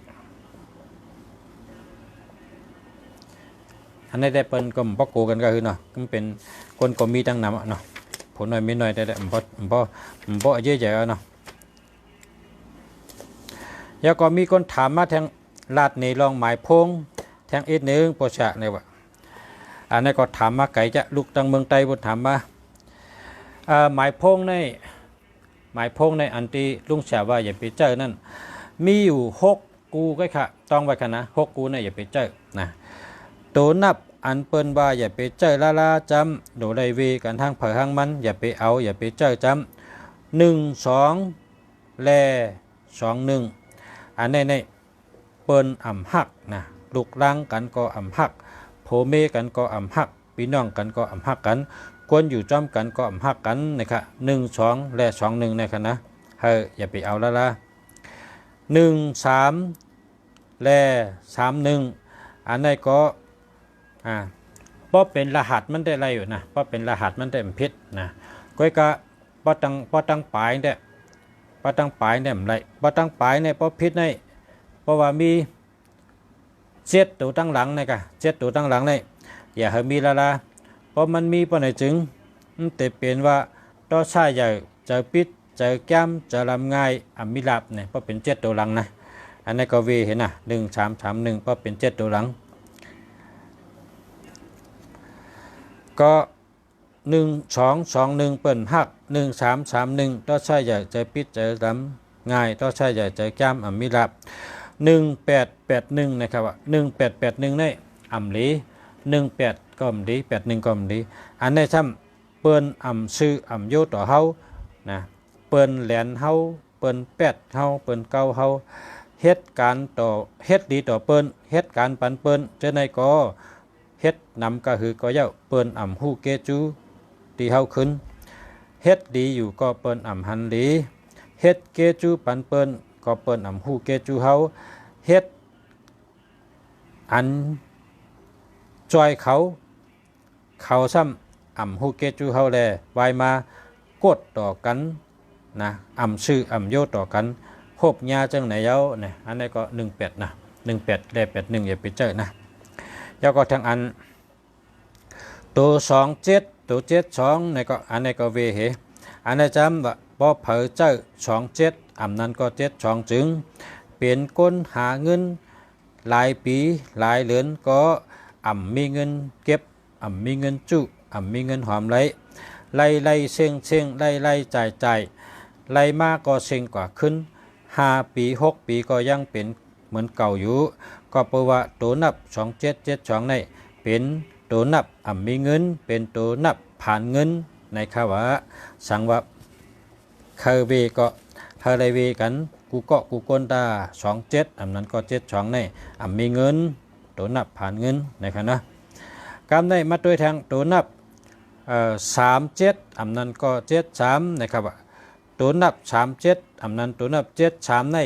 อันนี้ได้เป็นก็มพ่อโกกันก็คือเนาะมันเป็นคนก็มีตั้งนำเนาะผลหน่อยไม่น้อยได้พ่อเยอะใหญ่เนาะแล้วก็มีคนถามมาแทงลาดในลองหมายพงแทงอีกหนึ่งโปรชะเนี่ยว่าอันนี้ก็ถามมาไก่จะลูกตั้งเมืองไต้บนถามมาหมายพงในอันที่ลุงแฉว่าอย่าไปเจอนั่นมีอยู่6กูก็ค่ะต้องไว้กันนะ6กูเนี่ยอย่าไปเจอนะตัวนับอันเปิ้นว่าอย่าไปเจอลาจำโดไดวีกันทางเผยห้างมันอย่าไปเอาอย่าไปเจอจำ1 2แล2 1อันนี้เปิ้นอ่ำหักนะลูกล้างกันก็อ่ำหักโพเมกันก็อ่ำหักพี่น้องกันก็อ่ำหักกันควรอยู่จ้อมกันก็อ่ำหักกันนะครับ1 2แล2 1นะครับนะเฮ้ยอย่าไปเอาละ1 3แล3 1อันนี้ก็เพราะเป็นรหัสมันได้อะไรอยู่นะเพราะเป็นรหัสมันได้พิษนะก้อยกะเพราะตั้งปลายเนี่ยเพราะตั้งปลายเนี่ยอะไรเพราะตั้งปลายเนี่ยเพราะพิษเนี่ยเพราะว่ามี7ตัวตั้งหลังเนี่ยกะ7ตัวตั้งหลังเนี่ยอย่าให้มีละเพราะมันมีปนไหนจึงแต่เป็นว่าต่อชายใหญ่เจอปิดเจอแก้มเจอลำง่ายมิลับเนี่ยเพราะเป็น7ตัวหลังนะอันนี้ก็วีเห็นนะ1 3 3 1เพราะเป็น7ตัวหลังก็1 2 2 1เปิ่นหัก1 3 3 1ต่อชายใหญ่เจอปิดเจอลำง่ายต่อชายใหญ่เจอแก้มมิลับ1881นะครับว่า1881เนี่ยหลี18ก็ดี81ก็ดีอันนี้ซ้ำเปิ้นซื้อโยต่อเฮานะเปิ้นแหลนเฮาเปิ้น8เฮาเปิ้น9เฮาเฮ็ดการต่อเฮ็ดดีต่อเปิ้นเฮ็ดการปันเปิ้นเจอในก็เฮ็ดนำก็คือก็เย้าเปิ้นฮู้เกจูที่เฮาขึ้นเฮ็ดดีอยู่ก็เปิ้นหันดีเฮ็ดเกจูปันเปิ้นก็เปิ้นฮู้เกจูเฮาเฮ็ดอันจอยเขาซ้ำฮูเกจูเฮาแลวายมากดต่อกันนะชื่อโยต่อกันคบญาจังไหนเย้าเนี่ยอันนี้ก็18นะ18แล81อย่าไปเจอนะแล้วก็ทางอันตัว27ตัว72นี่ก็อันนี้ก็เวเหอันนี้จำว่าบ่เผอเจอ27นั้นก็72จึงเปลี่ยนก้นหาเงินหลายปีหลายเดือนก็มีเงินเก็บมีเงินจุมีเงินหอมไล่เซ็งไล่จ่ายไล่มากก็เซ็งกว่าขึ้น5 ปี6 ปีก็ยังเป็นเหมือนเก่าอยู่ก็เพราะว่าตัวนับ2772ในเป็นตัวนับมีเงินเป็นตัวนับผ่านเงินในคำว่าสังว่าเคยเวก็เคยเวกันกูก้นตา27นั้นก็72ในมีเงินตัวนับผ่านเงินนะครับนะกำในมาด้วยทางตัวนับ 37อำนั้นก็73นะครับตัวนับ37อำนั้นตัวนับ73ใน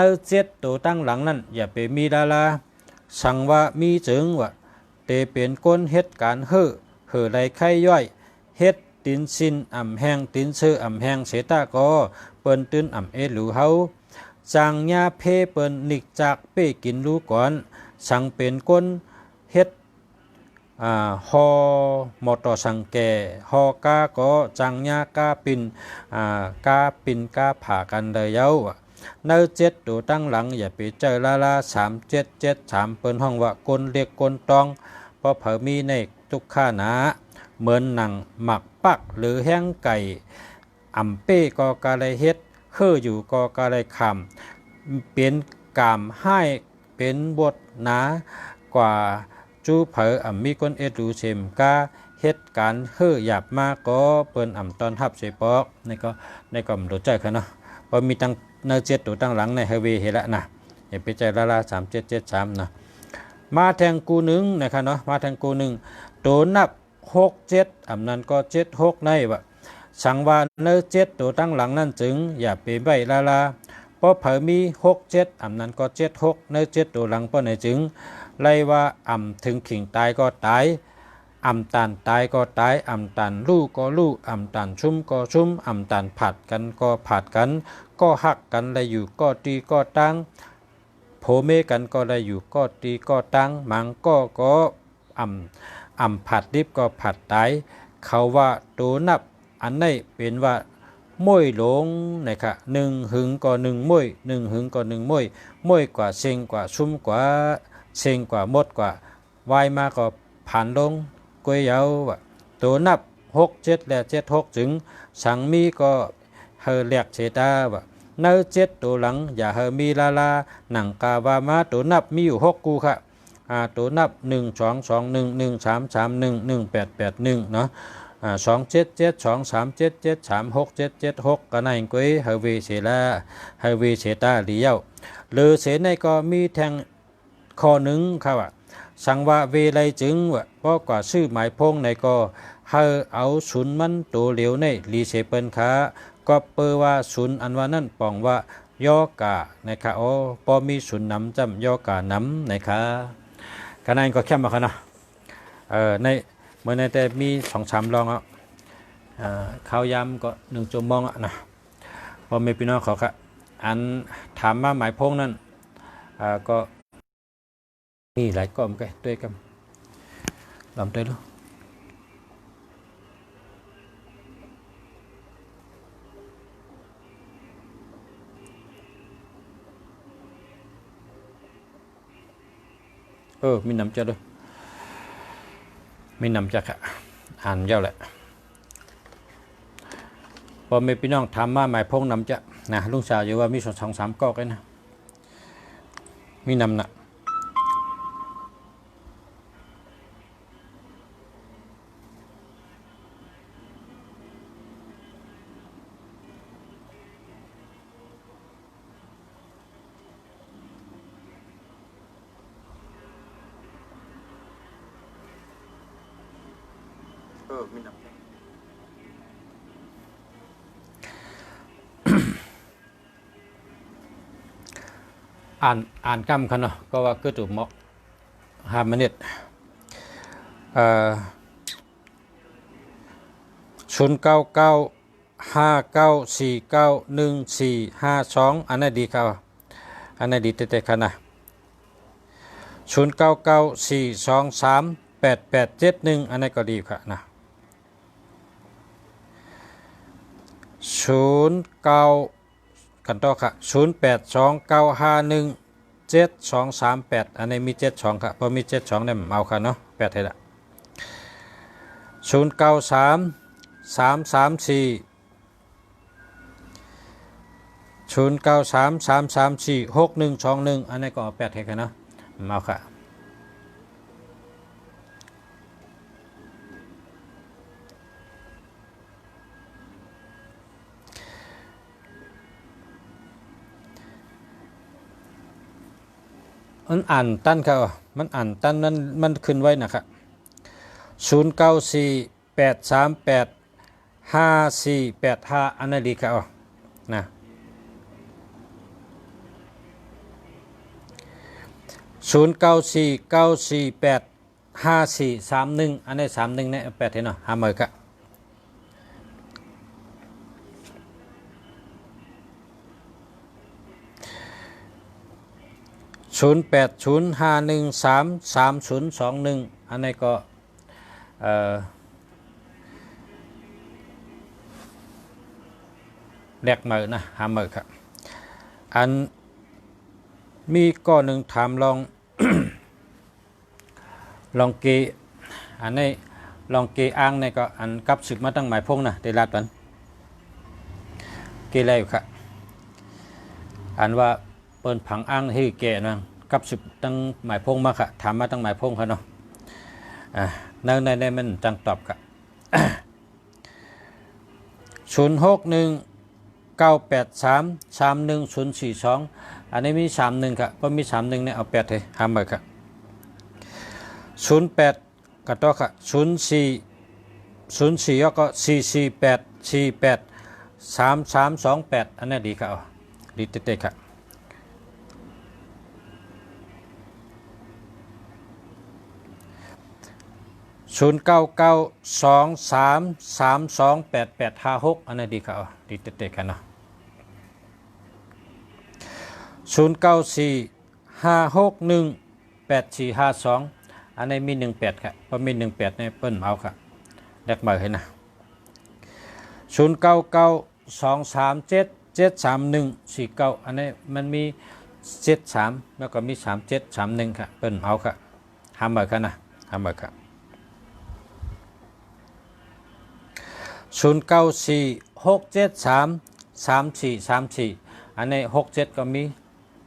7ตัวตั้งหลังนั้นอย่าไปมีดาราสั่งว่ามีจึงว่าเตเป็นก้นเฮ็ดการเห่อใดไข่ย่อยเฮ็ดตินสินอ่ำแห้งตินเชื่ออ่ำแห้งเสตากอเปิ้นตื้นอ่ำหรูเฮาจางยาเพเปิ้นนิกจากเป้กินรู้ก่อนสั่งเป็นก้นเฮ็ดฮอมอตอสังแกฮอกาก็จังยากาปินกาปินกาผ่ากันเลยเย้าเนื้อ7ตัวตั้งหลังอย่าไปเจอลา3773เปิ้นห้องว่ากลเรียกกลตองเพราะเผอมีในทุกข้าหนาเหมือนหนังหมักปักหรือแห้งไก่อ่ำเป้ก็กาไลเฮ็ดเฮืออยู่ก็กาไลคำเป็นกามให้เป็นบทหนากว่าจูเผออ่ำมีก้นรูเชมกาเฮ็ดการเฮือหยาบมากก็เปิ้นอ่ำตอนทับเสปอกในก็มรู้ใจค่ะเนาะพอมีตั้งเนื้อ7ตัวตั้งหลังในเฮเวเฮละนะอย่าไปใจละ3773นะมาแทงกูหนึ่งนะครับเนาะมาแทงกูหนึ่งตัวนับ67อำนั้นก็76ในวะสังว่าเนื้อ7ตัวตั้งหลังนั่นจึงอย่าไปใบละเพราะเผอมี67อำนั้นก็76เนื้อ7ตัวหลังเพราะไหนจึงไล่ว่าอ่ำถึงขิงตายก็ตายอ่ำตันตายก็ตายอ่ำตันลู่ก็ลู่อ่ำตันชุ่มก็ชุ่มอ่ำตันผัดกันก็ผัดกันก็หักกันได้อยู่ก็ตีก็ตั้งโผเมกันก็ได้อยู่ก็ตีก็ตั้งมังก็อ่ำผัดดิบก็ผัดตายเขาว่าตัวนับอันนี้เป็นว่าม้วยหลงนะครับ1หึงก็1ม้วย1หึงก็1ม้วยม้วยกว่าเซ็งกว่าชุ่มกว่าเซ็งกว่ามดกว่าวายมาก็ผ่านลงกวยเยาว่าตัวนับ67และ76ถึงสังมีก็เฮเรียกเชตาว่าเนื้อ7ตัวหลังอย่าเฮมีลาหนังกาวามาตัวนับมีอยู่6กูค่ะตัวนับ1 2 2 1 1 3 3 1 1 8 8 1เนาะ2 7 7 2 3 7 7 3 6 7 7 6ก็นั่นก็เฮเวเสลาเฮเวเสตาเลียวหรือเสในก็มีแทงข้อหนึ่งค่ะว่าสังว่าเวไลจึงว่าเพราะกว่าชื่อหมายพงในก็เฮาเอาศูนย์มันตัวเหลวในรีเซเปิลค่ะก็เปว่าศูนย์อันว่านั่นปองว่ายอกานะครับโอ้พอมีศูนย์นำจำยอกาน้ำนะครับกันนั้นก็แค่มาค่ะเนาะในเมื่อในแต่มี2-3ลองข้าวยำก็1 ชั่วโมงนะพอมีพี่น้องเขาค่ะอันถามมาหมายพงนั้นก็นี่หลายก้อมกันด้วยกันลำเต้ลูกมีน้ำจัดด้วยมีน้ำจัดค่ะอ่านเยอะแหละพอมีพี่น้องถามมาหมายพงน้ำจัดนะลุงสาวอยู่ว่ามี2-3ก๊อกเลยนะมีน้ำนะมีน้ำอ่านกำคันเนาะก็ว่าคือถูกเหมาะ5 นาที0995949142อันนั้นดีครับอันนั้นดีเตะๆคันนะ0994238871อันนั้นก็ดีค่ะนะ09กันต่อค่ะ0829517238อันนี้มี72ค่ะพอมี72เนี่ยเอาค่ะเนาะ8ให้ละ0933346121อันนี้ก็8ให้ค่ะเนาะเอาค่ะมันอ่านตั้นครับมันอ่านตั้นนั้นมันขึ้นไว้นะครับ0948887142 08385485อันนั้นดีครับนะ0949485431อันนี้31เนี่ย8เห็นเนาะหาเมอครับ0805133021อันนี้ก็แลกมือนะหามือครับอันมีก้อนหนึ่งถามลอง ลองกีอันนี้ลองกีอ้างในก็อันกับศึกมาตั้งหมายพงนะได้ลาดปันกีอะไรอยู่ครับอันว่าเปิ้นผังอ้างที่แก่นะกับศึกตั้งหมายพงมาค่ะถามมาตั้งหมายพงค่ะเนาะในมันจังตอบค่ะ0619833142อันนี้มี31ครับก็มี31เนี่ยเอา8ให้หามาครับ08ก็ต่อค่ะ04ก็4483328อันนี้ดีครับดีเต๊ะๆครับ0992332856อันนี้ดีครับดีเต๊ะๆครับเนาะ0945618452อันนี้มี18ครับพอมี18ในเปิ้นเอาครับแลกมาให้นะ099237734149อันนี้มันมี73แล้วก็มี3731ครับเปิ้นเอาครับหามาครับนะหามาครับ0946733434อันนี้67ก็มี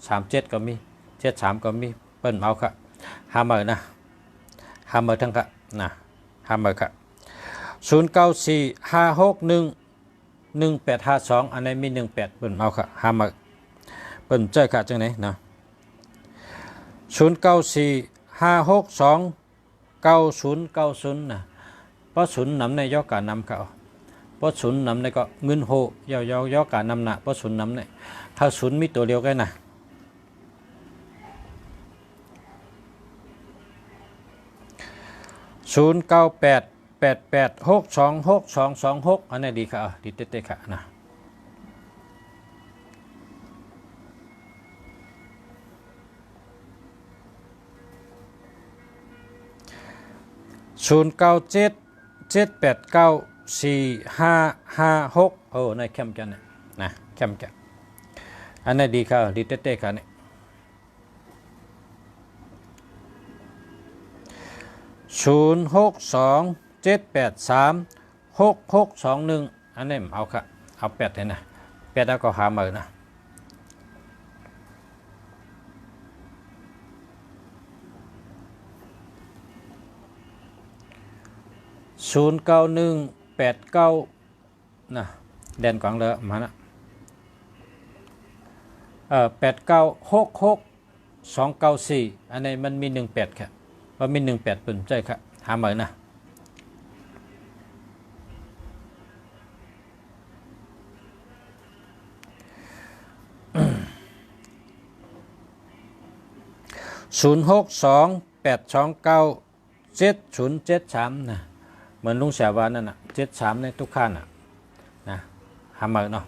37ก็มี73ก็มีเปิ้นเอาครับหามานะหามาทั้งครับนะหามาครับ0945611852อันนี้มี18เปิ้นเอาครับหามาเปิ้นเจอครับจังไหนนะ0945629090นะเพราะศูนย์นำในย่อการนำเขาเพราะศูนย์นำในก็เงินโหย่อการนำหนะเพราะศูนย์นำในถ้าศูนย์มีตัวเดียวกันนะ0988862626อันนี้ดีค่ะดีเต๊ะๆค่ะนะ0977894556โอ้ในเข้มกันนะเข้มกันอันนี้ดีค่ะดีเต๊ะๆค่ะนี่0627836621อันนี้เอาค่ะเอา8ให้นะ8แล้วก็หามือนะ091889นะแดนกวางเลยมานะ89669294อันนี้มันมี18ครับว่ามี18เป็นใช่ครับหามือนะ0628297073นะเหมือนลุงแสวานั่นน่ะ73ในทุกขั้นนะหามือเนาะ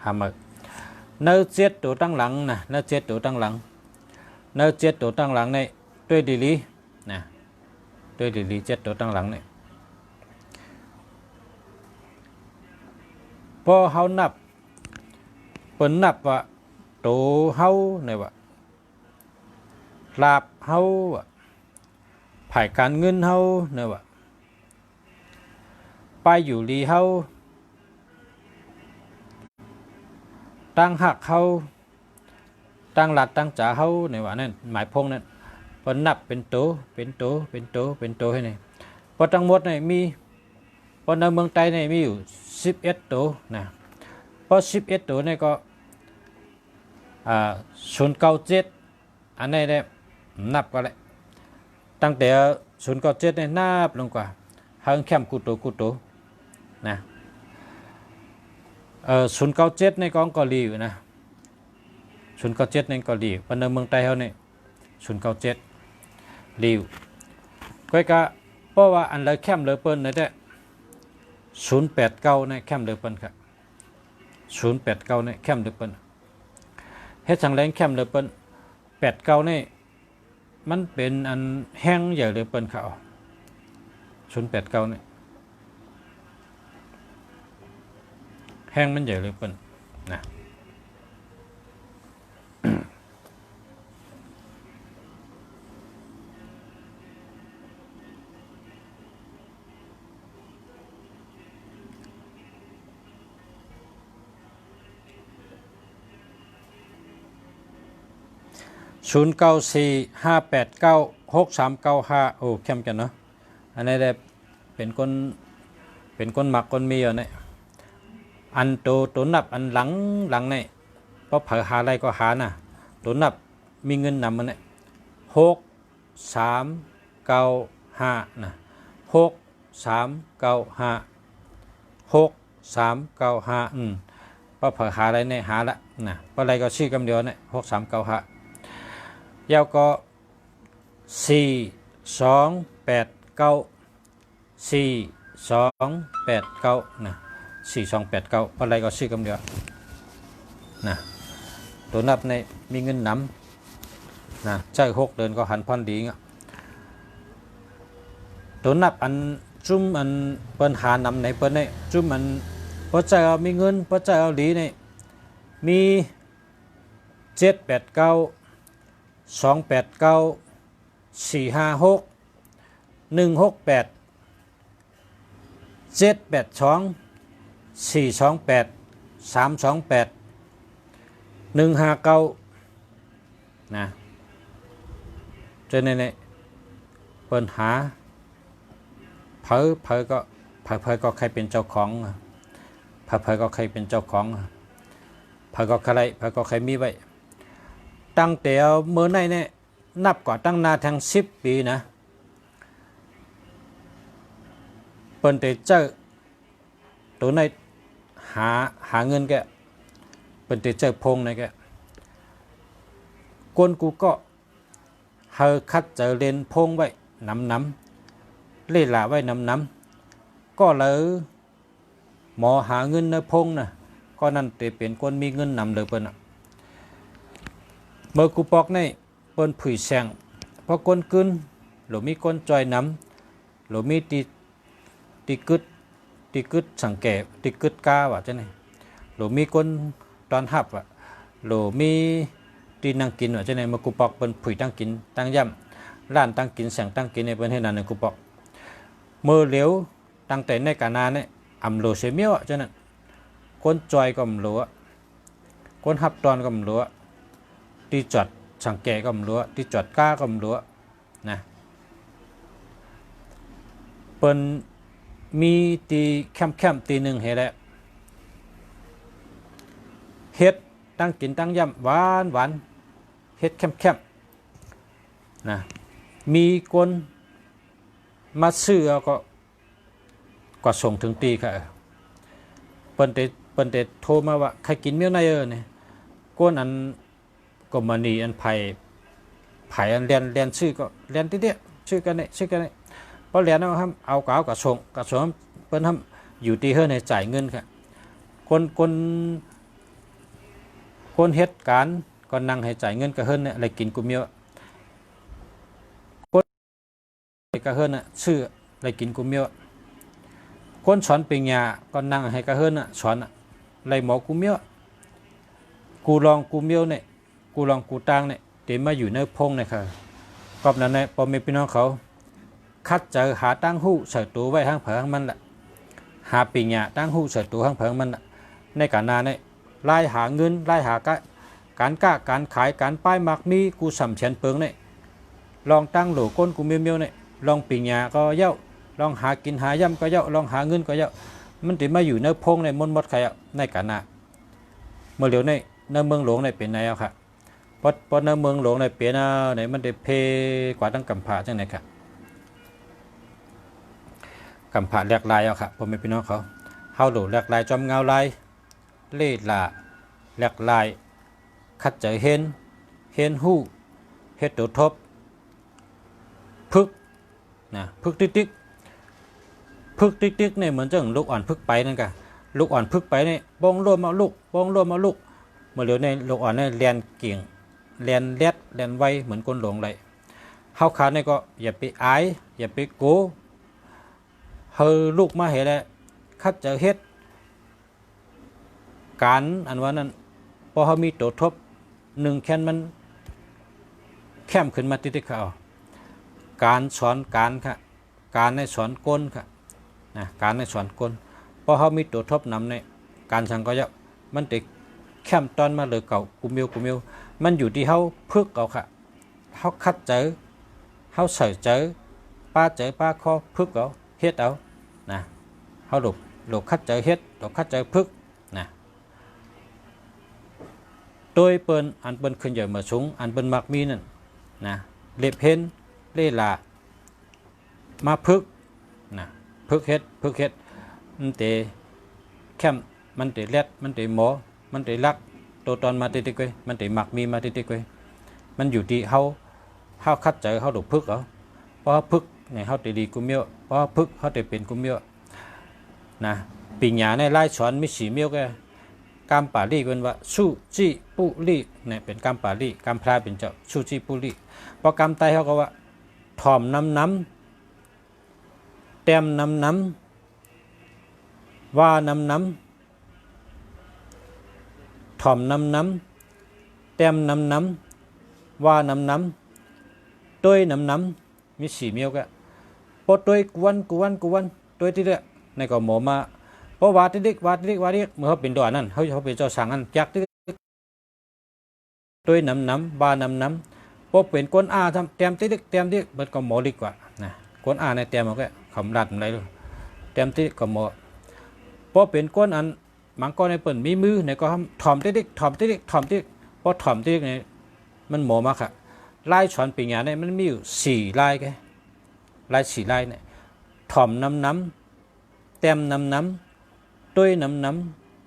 หามือเนื้อเจ็ดตัวตั้งหลังนะเนื้อเจ็ดตัวตั้งหลังเนื้อเจ็ดตัวตั้งหลังในด้วยดีลีนะด้วยดีลีเจ็ดตัวตั้งหลังเนี่ยพอเขานับเปิ่นนับว่าตัวเขาเนี่ยว่าลาบเฮาไผ่การเงินเฮาเนี่ยว่าไปอยู่ดีเฮาตั้งหักเฮาตั้งหลัดตั้งจ๋าเฮาเนี่ยว่านั่นหมายพงนั่นพอนับเป็นโตให้นี่พอทั้งหมดเนี่ยมีพอในเมืองไทยเนี่ยมีอยู่11โตนะพอ11โตเนี่ยก็097อันนี้เนี่ยนับก็เลยตั้งแต่097เนี่ยนับลงกว่า เฮิงแคมกูโตนะ097ในกองเกาหลีอยู่นะ097ในเกาหลีปนเมืองไต้เฮานี่097ลีวก้อยกะเพราะว่าอันเลยแคมเลยเปิ้นนะแต่089ในแคมเลยเปิ้นครับ089ในแคมเลยเปิ้นเฮ็ดจังแรงแคมเลยเปิ้น89นี่มันเป็นอันแห้งใหญ่เลยเปิ้นเขา089นี่แห้งมันใหญ่เลยเปิ้นนะ0945896395โอ้เข้มกันเนาะอันนี้ได้เป็นคนหมักคนมีอยู่เนี่ยอันตัวนับอันหลังเนี่ยเพราะเผอหาอะไรก็หานะตัวนับมีเงินนำมันเนี่ย6395นะ6395เพราะเผอหาอะไรเนี่ยหาละนะเพราะอะไรก็ชื่อกำเดียวเนี่ย6395ยาวก็4289นะ4289อะไรก็ชื่อกำเดียวนะตัวนับในมีเงินนำนะใช้6เดือนก็หันพันดีเงี้ยตัวนับอันจุ่มอันเปิ้นหานำในเปิ้นเนี่ยจุ่มอันพอใจเอามีเงินพอใจเอาดีเนี่ยมี789 289 456 168 782 428 328 159นะจนในเปิ้นหาเผอก็ใครเป็นเจ้าของเผอก็ใครเป็นเจ้าของเผอก็ใครมีไว้ตั้งแต่เมื่อไหร่เนี่ยนับกว่าตั้งนาทั้ง10 ปีนะเปิ้นได้เจอตัวในหาเงินแกเปิ้นได้เจอพงในแกกวนกูก็เฮาคัดเจอเลนพงไว้น้ำเล่หลาไว้น้ำก็เลยหมอหาเงินในพงนะก็นั่นจะเป็นคนมีเงินนำเลยเปิ้นเมื่อกูปอกในเปิ้นผุยแสงเพราะคนกึนหรือมีคนจอยน้ำหรือมีตีกึดสังเกตตีกึดกาว่าจังได๋หรือมีคนตอนหับอ่ะหรือมีตีนั่งกินว่าจังได๋เมื่อกูปอกเปิ้นผุยตั้งกินตั้งย่ำร้านตั้งกินแสงตั้งกินในเปิ้นให้นั่นในกูปอกมือเหลียวตั้งแต่ในกานาเนี่ยอำโลเซเมียวจังนั้นคนจอยก็มลัวคนหับตอนก็มลัวที่จอดสังเกตก็มลัวที่จอดก้าก็มลัวนะเปิ้นมีตีแคมตีหนึ่งเฮ็ดแล้วเฮ็ดตั้งกินตั้งย่ำหวานเฮ็ดแคมนะมีคนมาซื้อก็ส่งถึงตีค่ะเปิ้นเตโทรมาว่าใครกินเมียวในเนี่ยก้นอันก็มานีอันไผ่อันเรียนชื่อก็เรียนที่เดียวชื่อกันเนี่ยพอเรียนเอาเก่ากระส่งเปิ้นอยู่ที่เฮือในจ่ายเงินค่ะคนเฮ็ดการก็นั่งให้จ่ายเงินกระเฮือนเนี่ยอะไรกินกุเมียวคนกระเฮือนน่ะชื่ออะไรกินกุเมียวคนสอนปริญญาก็นั่งให้กระเฮือนน่ะสอนอะไรหมอกุเมียวกูลองกุเมียวเนี่ยกูลองกูตังเนี่ยเต็มมาอยู่ในพงเนี่ยค่ะกอบนั้นเนี่ยพอมีพี่น้องเขาคัดเจอหาตั้งหู้เสิร์ตัวไว้ห้างเผงมันละหาปิญญาตั้งหู้เสิร์ตัวห้างเผงมันละในการนาเนี่ยไล่หาเงินไล่หาการขายการป้ายมักมีกูสำเฉียนเปิงเนี่ยลองตั้งโหลก้นกูเมียวเนี่ยลองปิญญาก็เย้าลองหากินหาย่ำก็เย้าลองหาเงินก็เย้ามันถึงมาอยู่ในพงในมดใครในการนาเมื่อเหลียวในเมืองหลวงในเป็นไงครับพอในเมืองหลวงในเป็นไหนมันได้เพกว่าตั้งกำพร้าจังไหนครับ กำผาแหลกลายเอาค่ะพ่อแม่พี่น้องเขาเฮาดูแหลกลายจอมเงาลายเล่ล่าแหลกลายคัดใจเห็นหู้เฮ็ดตัวทบพึกนะพึกติ๊กพึกติ๊กเนี่ยเหมือนจังลูกอ่อนพึกไปนั่นกะลูกอ่อนพึกไปเนี่ยบ้องร่วมเอาลูกบ้องร่วมเอาลูกเมื่อเหลียวในลูกอ่อนเนี่ยเรียนเก่งเรียนเล็ดเรียนไวเหมือนคนหลงไหลเฮาขาเนี่ยก็อย่าไปอายอย่าไปโกเฮอลูกมาเห็นแล้วคัดจะเฮ็ดการอันว่านั้นพอเขามีตัวทบหนึ่งแค่นมันแค้มขึ้นมาติดๆเขาการสอนการค่ะการในสอนก้นค่ะนะการในสอนก้นพอเขามีตัวทบนำในการสังก็จะมันติดแค้มตอนมาเลยเก่ากุมิวมันอยู่ที่เขาพึกเอาค่ะเขาคัดเจอเขาใส่เจอป้าคอพึกเอาเฮ็ดเอานะเขาหลบคัดเจอเฮ็ดหลบคัดเจอพึกนะโดยเปิ้นอันเปิ้นขึ้นใหญ่มาสูงอันเปิ้นมักมีนั่นนะเล็บเห็นเล่ล่ามาพึกนะพึกเฮ็ดมันเตแคมมันเตเล็ดมันเตหมอมันเตลักตัวตอนมาติดๆไว้มันเตมักมีมาติดๆไว้มันอยู่ที่เฮาคัดเจอเฮาดูพึกเอาเพราะพึกเนี่ยเฮาเตดีกุมเมียวเพราะพึกเฮาเตเป็นกุมเมียวนะปีญาในไล่สอนมีสีเมียวแกกามปาลีเป็นว่าชูจิปุลีเนี่ยเป็นกามปาลีกามพระเป็นเจ้าชูจิปุลีพอกามไตเขาก็ว่าถอมน้ำแต้มน้ำว่าน้ำถอมน้ำแต้มน้ำว่าน้ำต้วยน้ำมีสีเมียวก็พอต้วยกวนต้วยที่เดียในก็หมอมาเพราะวาดดิกเมื่อเขาเป็นดอนนั่นเขาเป็นเจ้าสังนั่นจักดิด้วยน้ำบาน้ำพอเป็นก้นอาทำเต็มดิกมันก็หมอดีกว่านะก้นอาในเต็มมันก็ขำรัดอะไรเลยเต็มดิกก็หมอพอเป็นก้นอันมังกรในเปิ่นมีมือในก็ถอมดิกพอถอมดิกเนี่ยมันหมอมากค่ะไล่ช้อนปีญาเนี่ยมันมีอยู่4ไล่แกไล่4ไล่เนี่ยถอมน้ำเต็มน้ำด้วยน้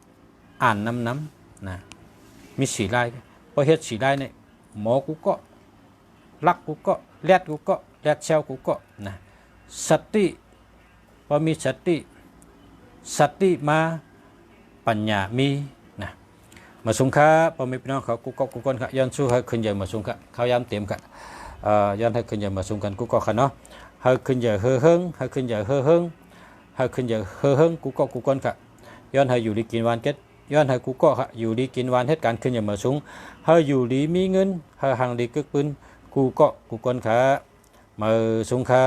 ำอ่านน้ำนะมี4ไล่พอเฮ็ด4ไล่เนี่ยหมอกูก็ลักกูก็แลดกูก็แลดเชลกูก็นะสติพอมีสติมาปัญญามีนะมาสุงค้าพอมีพี่น้องเขากูก็กูก้นค่ะย้อนสู้ให้ขึ้นใหญ่มาสุงค่ะเขาย้ำเต็มค่ะย้อนให้ขึ้นใหญ่มาสุงกันกูก็ค่ะเนาะให้ขึ้นใหญ่เฮิงให้ขึ้นใหญ่เฮิงกูก็กูก้นค่ะย้อนให้อยู่ดีกินวานเก็ตย้อนให้กูก็ค่ะอยู่ดีกินวานเหตุการณ์ขึ้นอย่างมาสูงให้อยู่ดีมีเงินให้ห่างดีกึกปืนกูก็กูก้นค่ะมาสูงค่ะ